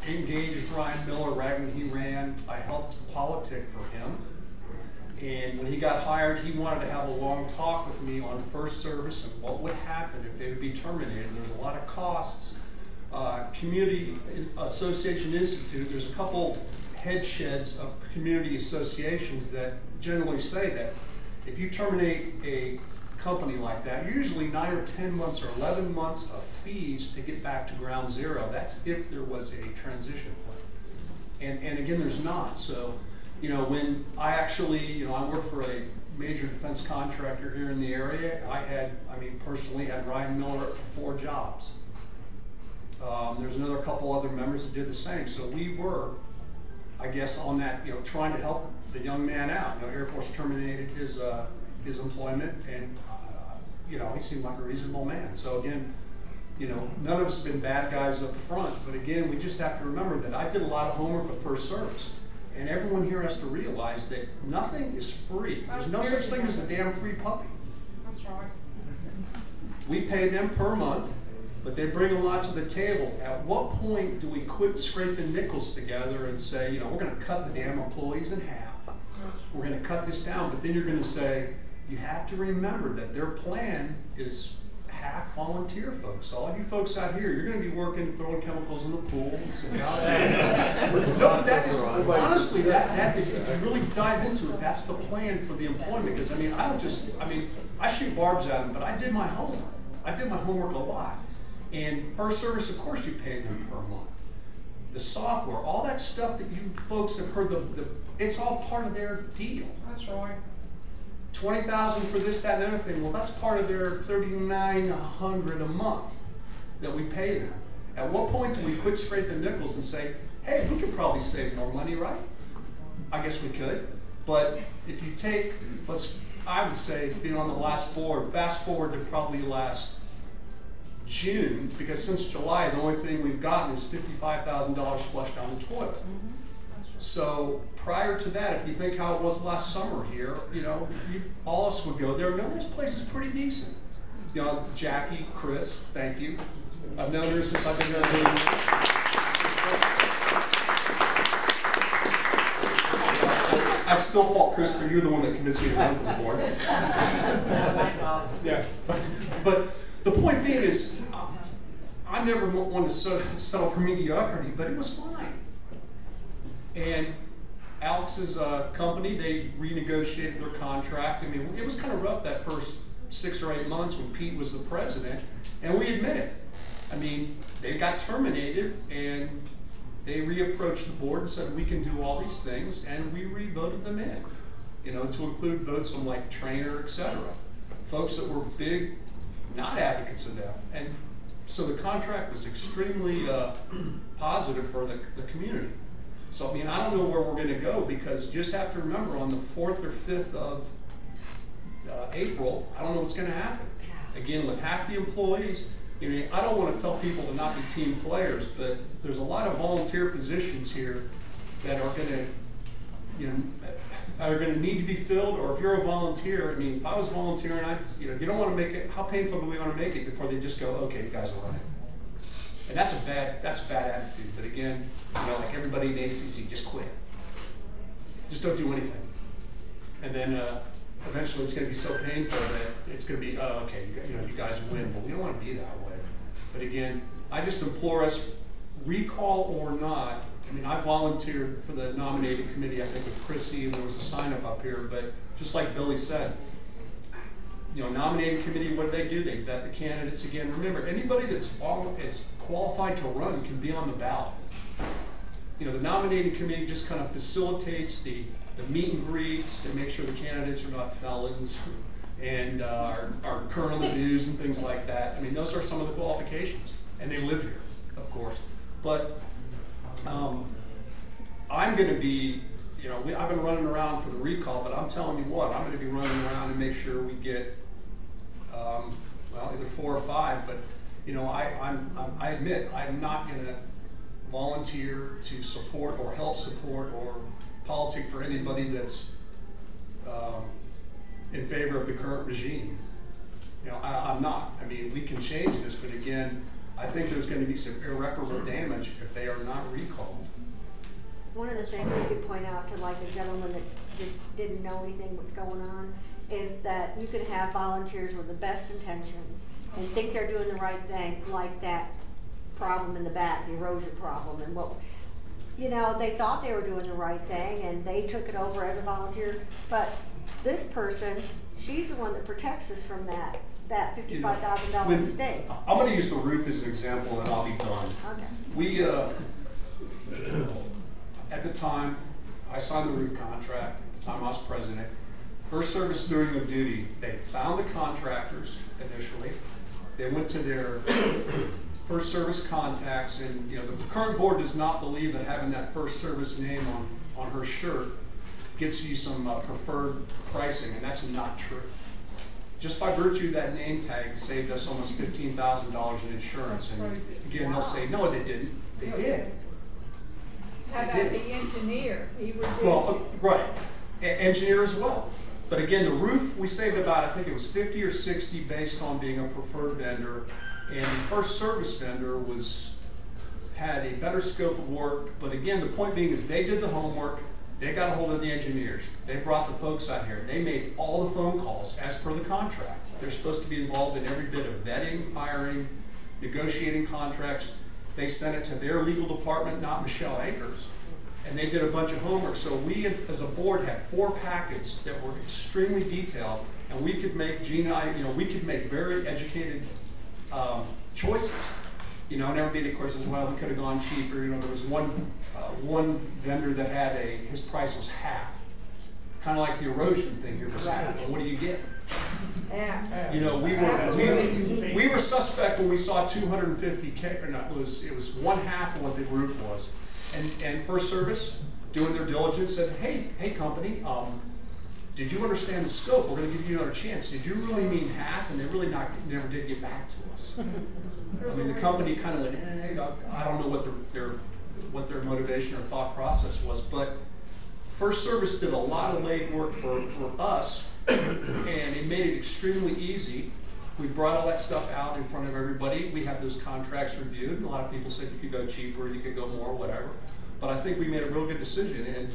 engaged Ryan Miller right when he ran. I helped politic for him. And when he got hired, he wanted to have a long talk with me on first service and what would happen if they would be terminated. There's a lot of costs. Community Association Institute, there's a couple head sheds of community associations that generally say that if you terminate a company like that, usually 9 or 10 months or 11 months of fees to get back to ground zero. That's if there was a transition plan. And again, there's not. So, you know, when I actually, I work for a major defense contractor here in the area. Personally had Ryan Miller for 4 jobs. There's another couple other members that did the same. So we were, I guess, on that, trying to help the young man out. Air Force terminated his employment, and he seemed like a reasonable man. So again, none of us have been bad guys up front, but again, we just have to remember that I did a lot of homework with first service. And everyone here has to realize that nothing is free. There's no such thing as a damn free puppy. That's right. We pay them per month, but they bring a lot to the table. At what point do we quit scraping nickels together and say, we're going to cut the damn employees in half. We're going to cut this down, but then you're going to say, you have to remember that their plan is half volunteer folks. All of you folks out here, you're going to be working, throwing chemicals in the pool and sitting out there. No, that is, honestly, that if you really dive into it, that's the plan for the employment. Because I shoot barbs at them, but I did my homework. I did my homework a lot. And first service, of course, you pay them per month. The software, all that stuff that you folks have heard, it's all part of their deal. That's right. $20,000 for this, that, and the other thing. Well, that's part of their $3,900 a month that we pay them. At what point do we quit scraping nickels and say, hey, we could probably save more money, right? I guess we could. But if you take, I would say, being on the last board, fast forward to probably last June, because since July, the only thing we've gotten is $55,000 flushed down the toilet. Mm-hmm. So prior to that, if you think how it was last summer here, all of us would go there. No, this place is pretty decent. Jackie, Chris, thank you. I've known her since I've been there. I still fault Christopher. You're the one that convinced me to run for the board. Yeah. But the point being is, I never wanted to settle for mediocrity, but it was fine. And Alex's company, they renegotiated their contract. It was kind of rough that first 6 or 8 months when Pete was the president, and we admit it. They got terminated, and they reapproached the board and said, we can do all these things, and we re-voted them in, to include votes from like Trainer, etc. Folks that were big, not advocates of that. And so the contract was extremely positive for the community. So, I don't know where we're going to go, because you just have to remember on the 4th or 5th of April, I don't know what's going to happen. Again, with half the employees, I don't want to tell people to not be team players, but there's a lot of volunteer positions here that are going to, need to be filled. Or if you're a volunteer, if I was volunteering, you don't want to make it. How painful do we want to make it before they just go, okay, you guys are running? And that's a bad attitude. But again, like everybody in ACC, just quit. Just don't do anything. And then eventually it's going to be so painful that it's going to be, okay, you guys win. But we don't want to be that way. But again, I just implore us, recall or not. I volunteered for the nominating committee, I think, with Chrissy, and there was a sign up here. But just like Billy said, nominating committee, what do? They vet the candidates again. Remember, anybody that's qualified to run can be on the ballot. The nominating committee just kind of facilitates the meet and greets and make sure the candidates are not felons and are current on the news and things like that. Those are some of the qualifications, and they live here, of course. But I'm going to be, I've been running around for the recall, but I'm telling you what, I'm going to be running around and make sure we get, either 4 or 5. But I admit, I'm not going to volunteer to support or help support or politic for anybody that's in favor of the current regime. You know, I'm not. I mean, we can change this, but again, I think there's going to be some irreparable damage if they are not recalled. One of the things you could point out to like a gentleman that didn't know anything what's going on is that you could have volunteers with the best intentions and think they're doing the right thing, like that problem in the back, the erosion problem, and what, you know, they thought they were doing the right thing and they took it over as a volunteer, but this person, she's the one that protects us from that $55,000 mistake. I'm going to use the roof as an example and I'll be done. Okay. We, at the time, I signed the roof contract, at the time I was president. First Service doing their duty, they found the contractors initially. They went to their First Service contacts, and you know, the current board does not believe that having that First Service name on her shirt gets you some preferred pricing, and that's not true. Just by virtue of that name tag saved us almost $15,000 in insurance, and again, they'll say, no, they didn't. They did. How about the engineer? He reduced Well, right, engineer as well. But again, the roof, we saved about, I think it was 50 or 60 based on being a preferred vendor. And the First Service vendor had a better scope of work. But again, the point being is they did the homework. They got a hold of the engineers. They brought the folks out here. They made all the phone calls as per the contract. They're supposed to be involved in every bit of vetting, hiring, negotiating contracts. They sent it to their legal department, not Michelle Akers. And they did a bunch of homework. So we, as a board, had 4 packets that were extremely detailed, and we could make, Gina and I, you know, we could make very educated choices. You know, and everybody, of course, says, well, we could have gone cheaper. You know, there was one vendor that had his price was half. Kind of like the erosion thing here. Right. Well, what do you get? Yeah. You know, we were suspect when we saw 250K, or not, it was one half of what the roof was. And First Service, doing their diligence, said, hey company, did you understand the scope? We're going to give you another chance. Did you really mean half? And they really never did get back to us. I mean, the company kind of like, I don't know what their motivation or thought process was, but First Service did a lot of legwork for us, and it made it extremely easy. We brought all that stuff out in front of everybody. We had those contracts reviewed. A lot of people said you could go cheaper, you could go more, whatever. But I think we made a real good decision, and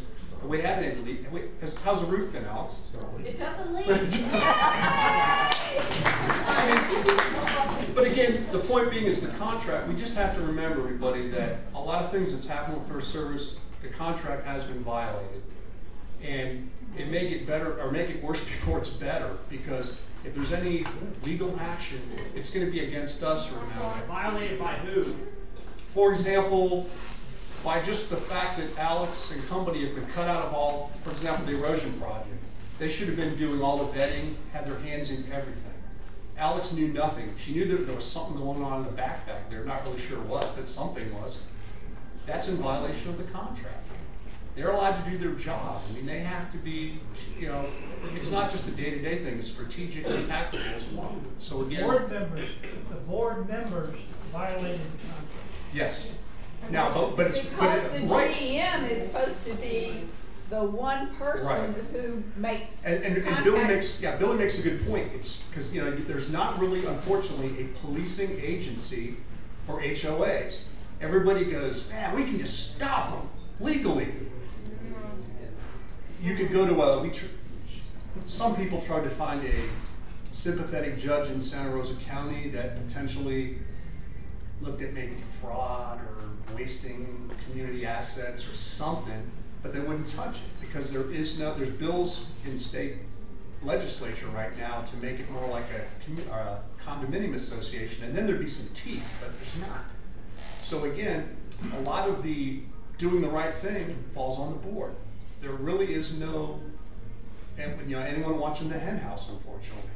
we haven't had any leak. How's the roof been, Alex? It doesn't leak. But again, the point being is the contract. We just have to remember, everybody, that a lot of things that's happened with First Service, the contract has been violated. And it may get better, or make it worse before it's better, because if there's any legal action, it's going to be against us or not. Violated by who? For example, by just the fact that Alex and company have been cut out of all, for example, the erosion project. They should have been doing all the vetting, had their hands in everything. Alex knew nothing. She knew that there was something going on in the back there, not really sure what, but something was. That's in violation of the contract. They're allowed to do their job. I mean, they have to be, you know, it's not just a day-to-day thing, it's strategic and tactical as well. So again. The board members violated the contract. Yes. Now, but it's, because the right. GM is supposed to be the one person Right. who makes And Billy makes a good point. It's because, you know, there's not really, unfortunately, a policing agency for HOAs. Everybody goes, man, we can just stop them legally. You could go to some people tried to find a sympathetic judge in Santa Rosa County that potentially looked at maybe fraud or wasting community assets or something, but they wouldn't touch it because there's bills in state legislature right now to make it more like a condominium association, and then there'd be some teeth, but there's not. So again, a lot of the doing the right thing falls on the board. There really is no, and you know, anyone watching the hen house, unfortunately,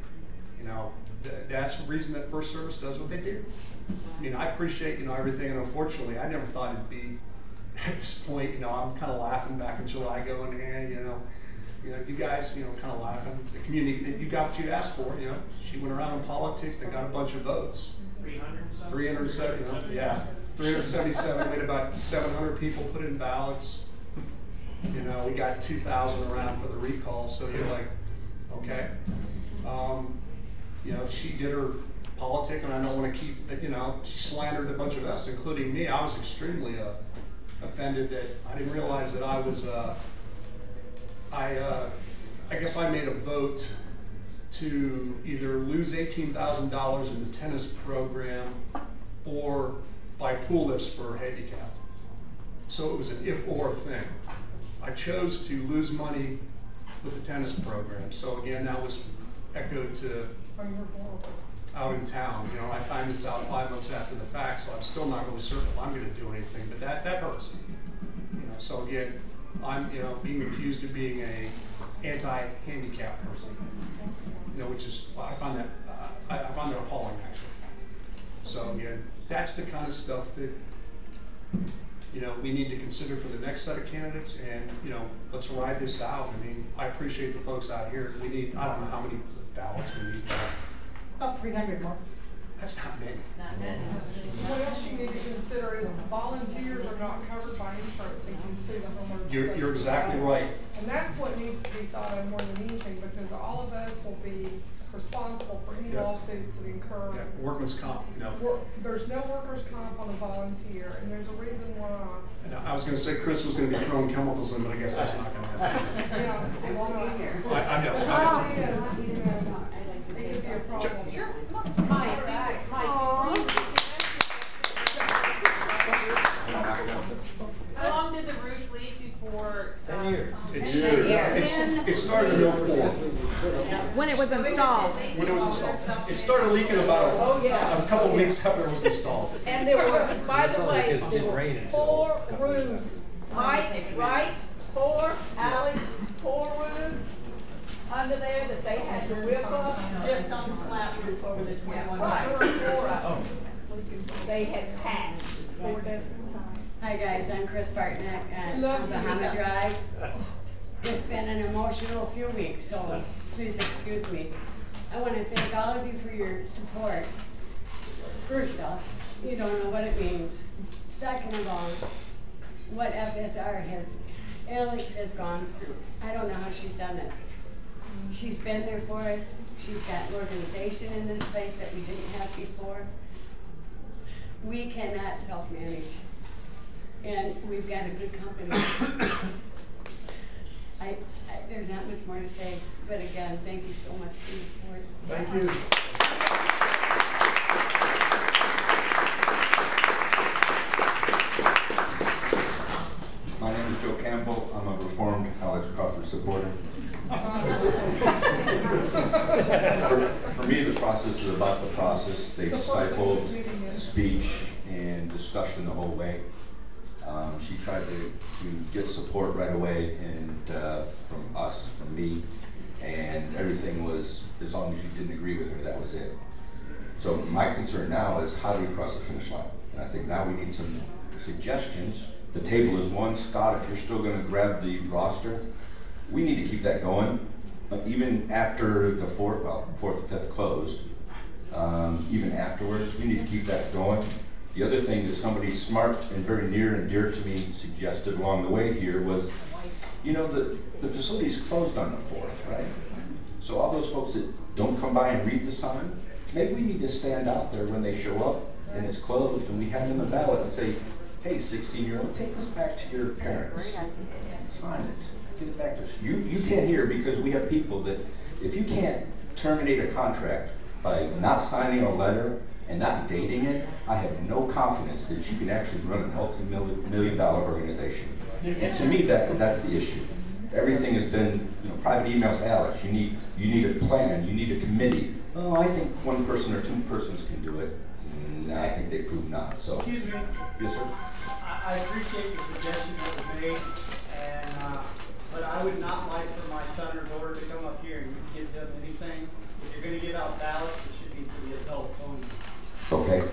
you know, that's the reason that First Service does what they do. I mean, I appreciate, you know, everything, and unfortunately, I never thought it'd be at this point. You know, I'm kind of laughing back in July, going, you know, you guys, you know, kind of laughing. The community, you got what you asked for. You know, she went around in politics, they got a bunch of votes. 307, you know, yeah. 377, we had about 700 people put in ballots. You know, we got 2,000 around for the recall, so you're like, okay. You know, she did her politic, and I don't want to keep, you know, she slandered a bunch of us, including me. I was extremely offended that I didn't realize that I was, I guess I made a vote to either lose $18,000 in the tennis program or buy pool lifts for handicapped. So it was an if-or thing. I chose to lose money with the tennis program. So again, that was echoed to out in town. You know, I find this out 5 months after the fact, so I'm still not really certain if I'm going to do anything, but that hurts. You know, so again, I'm, you know, being accused of being a anti-handicap person. You know, which is, I find that appalling, actually. So again, that's the kind of stuff that, you know, we need to consider for the next set of candidates, and, you know, let's ride this out. I mean, I appreciate the folks out here. We need, I don't know how many ballots we need. About 300 more. That's not many. Not many. What else you need to consider is volunteers are not covered by insurance, and can sue the homeowners. You're exactly right. And that's what needs to be thought of more than anything, because all of us will be responsible for any lawsuits that incur. Yeah, workman's comp, you know. There's no workers' comp on a volunteer, and there's a reason why. And I was going to say Chris was going to be throwing chemicals in, but I guess that's not going to happen. Yeah, it's not. I know. It is, you know, it could be a problem. Sure. Mike, how long did the roof leak before? 10 years. It started in 04. When it was installed. When it was installed. It started leaking about a couple of weeks after it was installed. And there were, by the way, there were 4 roofs. Mike, right? 4, Alex, 4 roofs under there that they had to rip up. Just on the flat roof over the 21. Right, 4 of them. They had packed 4 different times. Hi guys, I'm Chris Bartnick on Bahama Drive. It's been an emotional few weeks, so please excuse me. I want to thank all of you for your support. First off, you don't know what it means. Second of all, what FSR Alex has gone through. I don't know how she's done it. She's been there for us. She's got an organization in this place that we didn't have before. We cannot self-manage. And we've got a good company. There's not much more to say, but again, thank you so much for your support. Thank you. My name is Joe Campbell. I'm a Reformed Alex Crawford supporter. For me, the process is about the process. They've stifled speech and discussion the whole way. She tried to get support right away, and from us, from me, and everything was, as long as you didn't agree with her, that was it. So my concern now is how do we cross the finish line? And I think now we need some suggestions. The table is one. Scott, if you're still going to grab the roster, we need to keep that going, even after the fourth or fifth closed. Even afterwards, we need to keep that going. The other thing that somebody smart and very near and dear to me suggested along the way here was, you know, the facility's closed on the 4th, right? So all those folks that don't come by and read the sign, maybe we need to stand out there when they show up and it's closed, and we hand them a ballot and say, hey, 16-year-old, take this back to your parents. Sign it. Get it back to us. You can't hear, because we have people that, if you can't terminate a contract by not signing a letter and not dating it, I have no confidence that you can actually run a multi-million-dollar organization. And to me, that's the issue. Everything has been, you know, private emails to Alex. You need a plan. You need a committee. Oh, I think 1 person or 2 persons can do it. No, I think they prove not. So. Excuse me. Yes, sir. I appreciate the suggestions that were made, and but I would not like for my son or daughter to come up here and give them anything. If you're going to give out ballots, it should be for the adults only. Okay.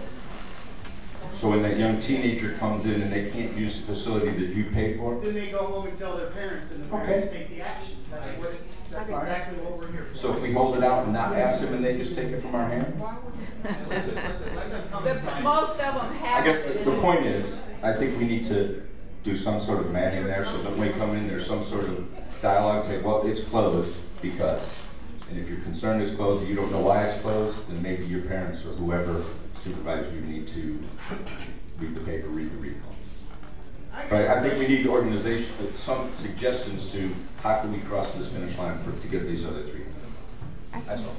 So when that young teenager comes in and they can't use the facility that you paid for? Then they go home and tell their parents, and the parents take the action. That's exactly what we're here for. So if we hold it out and not ask them and they just take it from our hand? Most of them have. I guess the point is, I think we need to do some sort of manning there, so that when we come in, there's some sort of dialogue, say, well, it's closed because, and if you're concerned it's closed and you don't know why it's closed, then maybe your parents or whoever supervises you need to read the paper, read the recall. But I think we need organization, some suggestions to how can we cross this finish line to get these other three. That's all.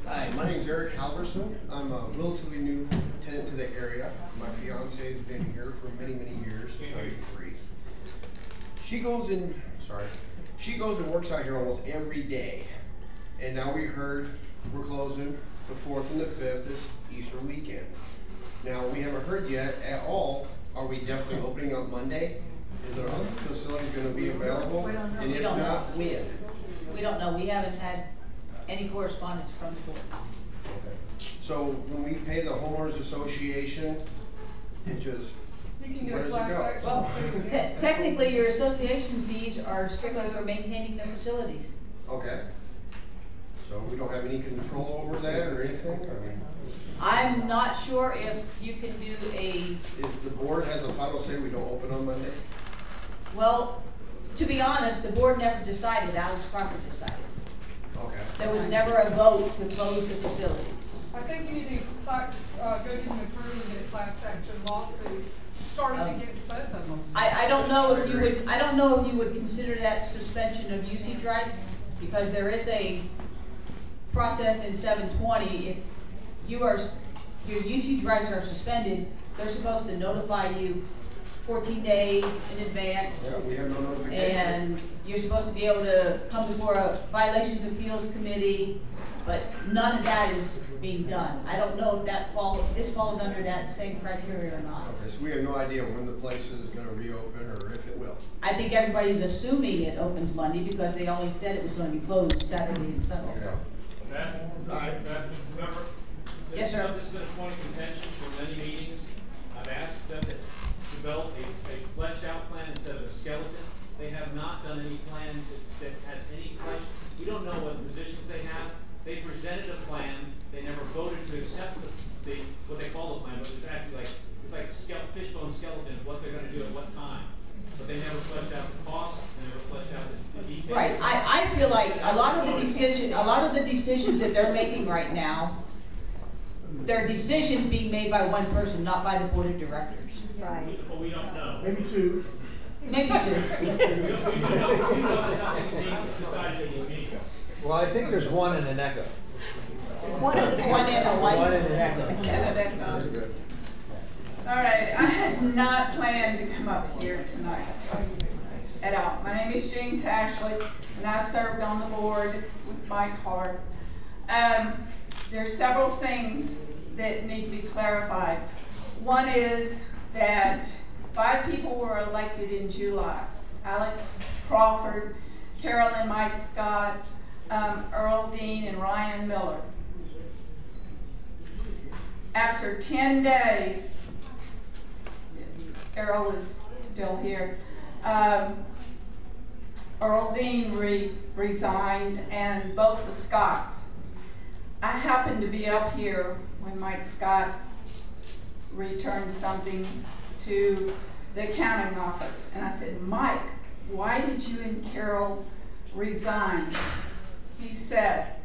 Hi, my name is Eric Halverson. I'm a relatively new tenant to the area. My fiance has been here for many, many years, 33. She goes and works out here almost every day. And now we heard we're closing the 4th and the 5th is Easter weekend. Now, we haven't heard yet at all, are we definitely opening up Monday? Is our facility going to be available? We don't know. And if not, when? We don't know. We haven't had any correspondence from the board. So when we pay the homeowners association, it just, You can get where a does class it go? action. Well, technically, your association fees are strictly for maintaining the facilities. Okay. So we don't have any control over that or anything? I mean, I'm not sure if you can do is the board has a final say we don't open on Monday? well, to be honest, the board never decided, Alex Crawford decided. Okay. There was never a vote to close the facility. I think you need to go to an attorney and get a class action lawsuit starting against both of them. I don't know if you would, I don't know if you would consider that suspension of usage rights, because there is a process in 720. If your usage rights are suspended, they're supposed to notify you 14 days in advance. Yeah, we have no notification. And you're supposed to be able to come before a violations appeals committee, but none of that is being done. I don't know if this falls under that same criteria or not. Okay, so we have no idea when the place is gonna reopen or if it will. I think everybody's assuming it opens Monday because they only said it was gonna be closed Saturday and Sunday. Okay. Remember, Yes, sir. This has been a point of contention for many meetings. I've asked them to develop a fleshed out plan instead of a skeleton. They have not done any plan that has any flesh. We don't know what positions they have. They presented a plan. They never voted to accept what they call the plan, but it's actually it's like fishbone skeleton, what they're gonna do at what time. But they never fleshed out the cost, they never fleshed out the details. Right, I feel like a lot of the decisions that they're making right now, they're decisions being made by one person, not by the board of directors. Right. Well, we don't know. Maybe two. Maybe two. We don't know how they decides it was me. Well, I think there's one in an echo. One in a white. One in an echo. All right, I had not planned to come up here tonight at all. My name is Jean Tashley, and I served on the board with Mike Hart. There's several things that need to be clarified. One is that 5 people were elected in July. Alex Crawford, Carolyn Mike Scott, Earl Dean, and Ryan Miller. After 10 days, Earl is still here, Earl Dean resigned, and both the Scotts. I happened to be up here when Mike Scott returned something to the accounting office, and I said, Mike, why did you and Carol resign? He said,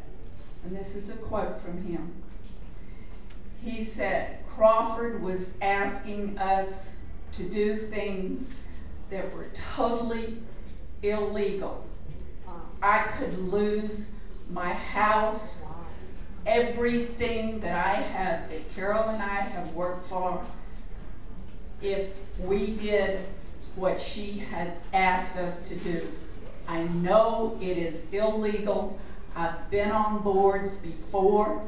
and this is a quote from him, he said, Crawford was asking us to do things that were totally illegal. I could lose my house, everything that I have, that Carol and I have worked for, if we did what she has asked us to do. I know it is illegal. I've been on boards before,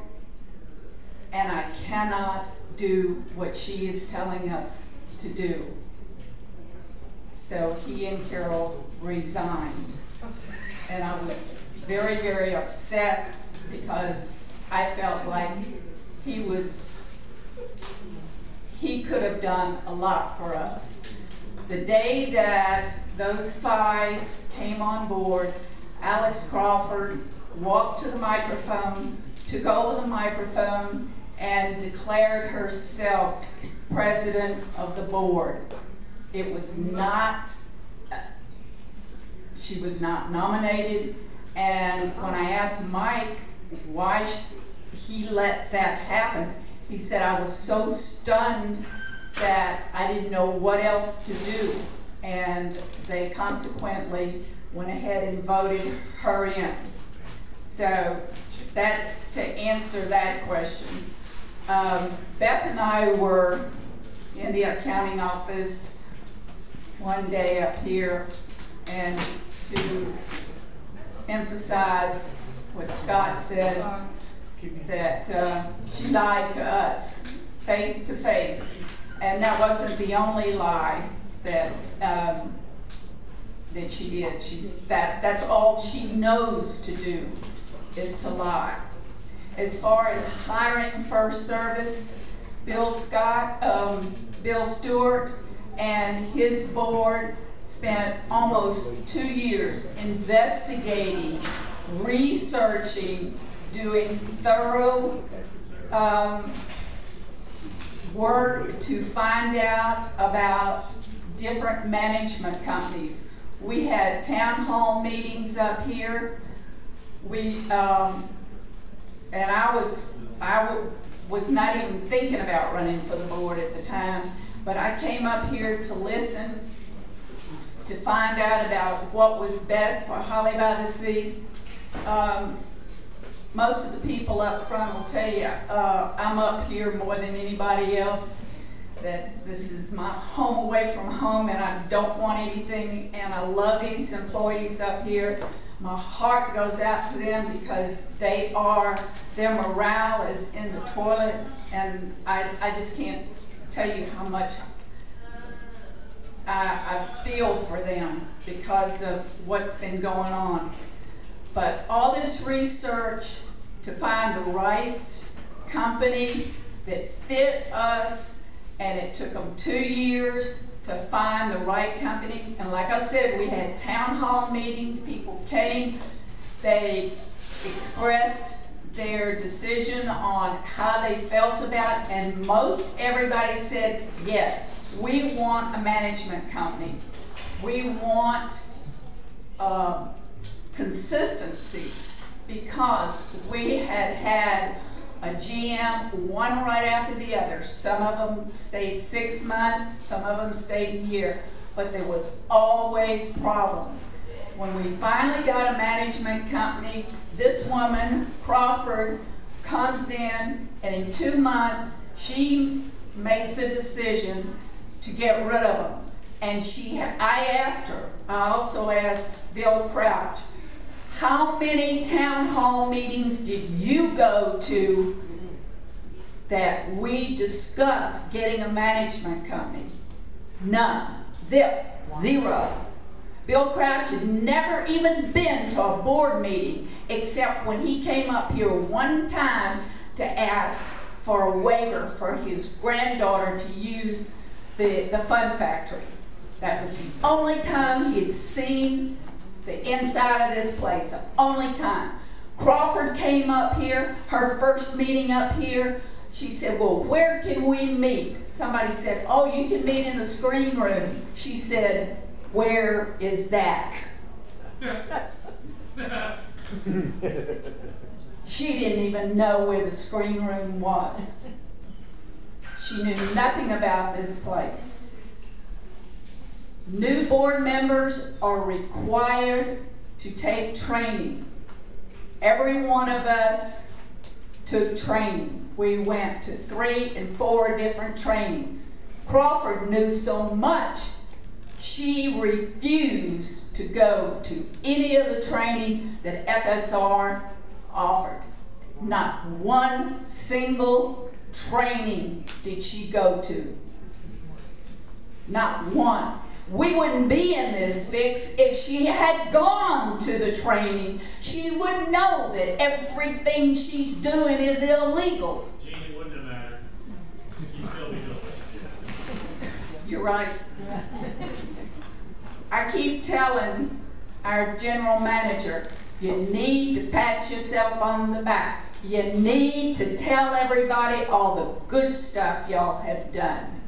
and I cannot do what she is telling us to do. So he and Carol resigned. And I was very, very upset because I felt like he could have done a lot for us. The day that those 5 came on board, Alex Crawford walked to the microphone, took over the microphone, and declared herself president of the board. It was not, she was not nominated, and when I asked Mike why he let that happen, he said, I was so stunned that I didn't know what else to do, and they consequently went ahead and voted her in. So that's to answer that question. Beth and I were in the accounting office one day up here, and to emphasize what Scott said, that she lied to us face to face, and that wasn't the only lie that that she did. That's all she knows to do, is to lie. As far as hiring first service, Bill Stewart and his board spent almost 2 years investigating, researching, doing thorough work to find out about different management companies. We had town hall meetings up here. And I was not even thinking about running for the board at the time, but I came up here to listen, to find out about what was best for Holly by the Sea. Most of the people up front will tell you, I'm up here more than anybody else, that this is my home away from home and I don't want anything, and I love these employees up here. My heart goes out to them because their morale is in the toilet, and I just can't tell you how much I feel for them because of what's been going on. But all this research to find the right company that fit us, and it took them 2 years to find the right company. And like I said, we had town hall meetings, people came, they expressed their decision on how they felt about it, and most everybody said, yes, we want a management company. We want consistency, because we had a GM, one right after the other. Some of them stayed 6 months, some of them stayed a year, but there was always problems. When we finally got a management company, this woman, Crawford, comes in, and in 2 months, she makes a decision to get rid of them. And I asked her, I also asked Bill Crouch, how many town hall meetings did you go to that we discussed getting a management company? None. Zip. Zero. Bill Crouch had never even been to a board meeting except when he came up here one time to ask for a waiver for his granddaughter to use the fun factory. That was the only time he had seen the inside of this place, the only time. Crawford came up here, her first meeting up here. She said, well, where can we meet? Somebody said, oh, you can meet in the screen room. She said, where is that? She didn't even know where the screen room was. She knew nothing about this place. New board members are required to take training. Every one of us took training. We went to 3 and 4 different trainings. Crawford knew so much, she refused to go to any of the training that FSR offered. Not one single training did she go to. Not one. We wouldn't be in this fix if she had gone to the training. She would know that everything she's doing is illegal. Gene, it wouldn't have mattered. You'd still be doing it. You're right. I keep telling our general manager, you need to pat yourself on the back. You need to tell everybody all the good stuff y'all have done.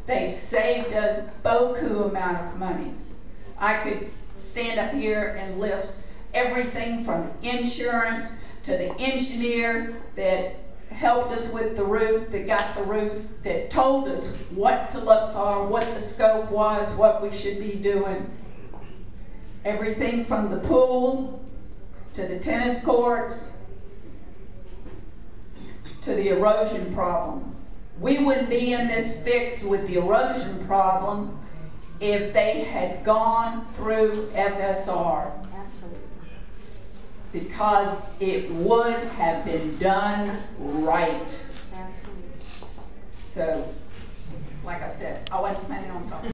They've saved us beaucoup amount of money. I could stand up here and list everything from the insurance to the engineer that helped us with the roof, that got the roof, that told us what to look for, what the scope was, what we should be doing. Everything from the pool to the tennis courts to the erosion problem. We wouldn't be in this fix with the erosion problem if they had gone through FSR. Absolutely. Because it would have been done right. Absolutely. So, like I said, I wasn't planning on talking.